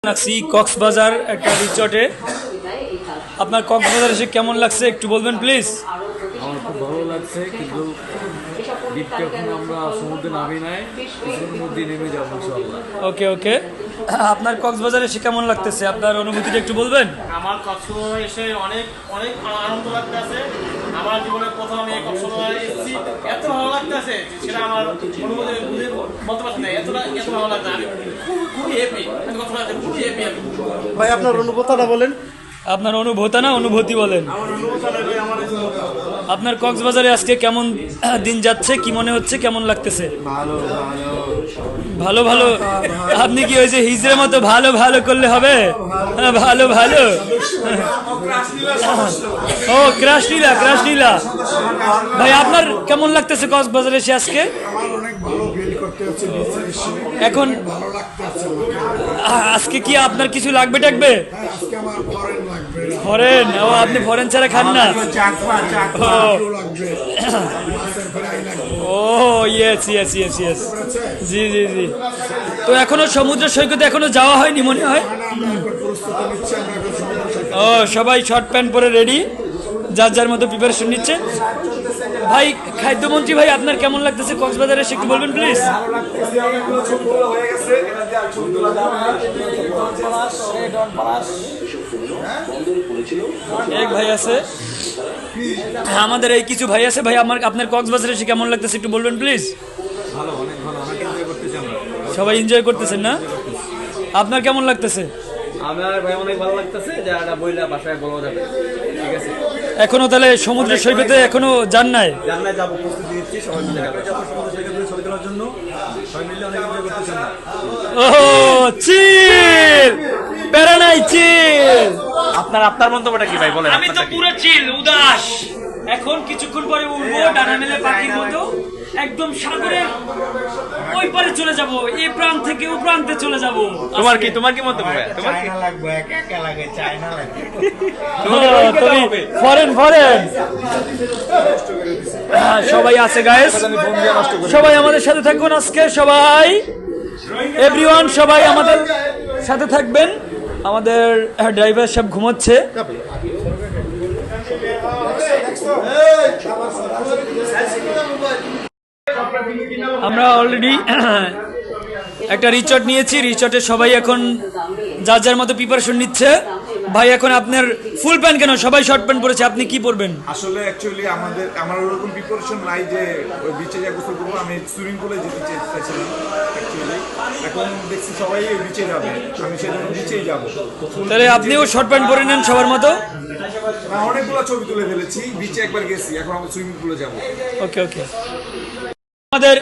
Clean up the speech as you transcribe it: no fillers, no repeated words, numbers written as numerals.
লাগছি কক্সবাজার একটা রিসর্টে। আপনার কক্সবাজার এসে কেমন লাগছে একটু বলবেন প্লিজ। আমার খুব ভালো লাগছে, কিন্তু দ্বীপটা এখন আমরা সমুদ্রে নামি নাই, কিছুর মধ্যে নেমে যাবো ইনশাআল্লাহ। ওকে ওকে, আপনার কক্সবাজার এসে কেমন লাগতেছে, আপনার অনুভূতিটা একটু বলবেন। আমার কক্সবাজার এসে অনেক অনেক আনন্দ লাগতেছে। আমার জীবনে প্রথম আমি কক্সবাজার এসেছি, এত ভালো লাগতেছে সেটা আমার অনুভূতি বুঝে বলতে পারছি না। এত ভালো লাগছে, আমি খুবই হ্যাপি। আমি কক্সবাজার খুবই হ্যাপি। ভাই আপনার অনুভূতিটা বলেন। আপনার অনুভূতি না অনুভূতি বলেন। আপনার কক্সবাজারে আজকে কেমন দিন যাচ্ছে, কি মনে হচ্ছে, কেমন লাগতেছে? ভালো ভালো। আপনি কি হয়েছে হিজড়ের মতো ভালো ভালো করলে হবে? ভালো ভালো। ও ক্রাশলীলা ক্রাশলীলা। ভাই আপনার কেমন লাগতেছে কক্সবাজারে এসে আজকে? এখন আজকে কি আপনার কিছু লাগবে টাকবে? ফরেন? ও আপনি ফরেন ছাড়া খান না? ও ইয়েস ইয়েস ইয়েস ইয়েস, জি জি জি। তো এখনো সমুদ্র সৈকতে এখনো যাওয়া হয়নি মনে হয়। ও সবাই শর্ট প্যান্ট পরে রেডি, যার যার মতো প্রিপারেশন নিচ্ছে। ভাই খাদ্যমন্ত্রী ভাই আপনার কেমন লাগতেছে কক্সবাজারে এসে একটু বলবেন প্লিজ। এক ভাই আছে, আমাদের এই কিছু ভাই আছে। ভাই আপনার কক্সবাজারে এসে কেমন লাগতেছে একটু বলবেন প্লিজ। ভালো, অনেক ভালো, অনেক এনজয় করতেছি আমরা। সবাই এনজয় করতেছেন না? আপনার কেমন লাগতেছে? আমার ভাই অনেক ভালো লাগতেছে, যারা বইলা বাসায় বলা যাবে। ঠিক আছে, এখনো তাহলে সমুদ্র সৈকতে এখনো যান নাই? জানলায় যাবো, প্রস্তুতি নিচ্ছি, সবাই মিলে যাবো সমুদ্র সৈকতে ছবি তোলার জন্য। সবাই মিলে অনেক এনজয় করতেছেন না? ও চিল, প্যারা নাই, চিল। আপনার মন্তব্যটা কি ভাই বলেন? আমি তো পুরো চিল, উদাস। এখন কিছুক্ষণ পরে উঠবো ডানা মেলে পাখির মতো, একদম সাগরের ওই পারে চলে যাব, এই প্রান্ত থেকে ও প্রান্তে চলে যাব। তোমার কি মন্তব্য ভাই? তোমার কি লাগবে? একা লাগে, চায়না লাগে। ফরেন ফরেন সবাই আছে গাইস, সবাই আমাদের সাথে থাকবেন আজকে, সবাই এভরিওয়ান সবাই আমাদের সাথে থাকবেন। আমাদের ড্রাইভার সব ঘুমাচ্ছে। আমরা অলরেডি একটা রিসর্ট নিয়েছি, রিসর্টে সবাই এখন যার যার মতো প্রিপারেশন নিচ্ছে। ভাই এখন আপনার ফুল প্যান্ট কেন, সবাই শর্ট প্যান্ট পরেছে, আপনি কি পরবেন? আসলে অ্যাকচুয়ালি আমার ওরকম প্রিপারেশন নাই যে ওই বিচে যা গোসল করবো। আমি সুইমিং পুলে যেতে চেয়েছিলাম অ্যাকচুয়ালি, এখন দেখছি সবাই ওই বিচে যাবে, আমি সেজন্য বিচেই যাবো। তাহলে আপনিও শর্ট প্যান্ট পরে নেন সবার মতো। না, অনেকগুলো ছবি তুলে ফেলেছি, বিচে একবার গেছি, এখন আমরা সুইমিং পুলে যাবো। ওকে ওকে। আমাদের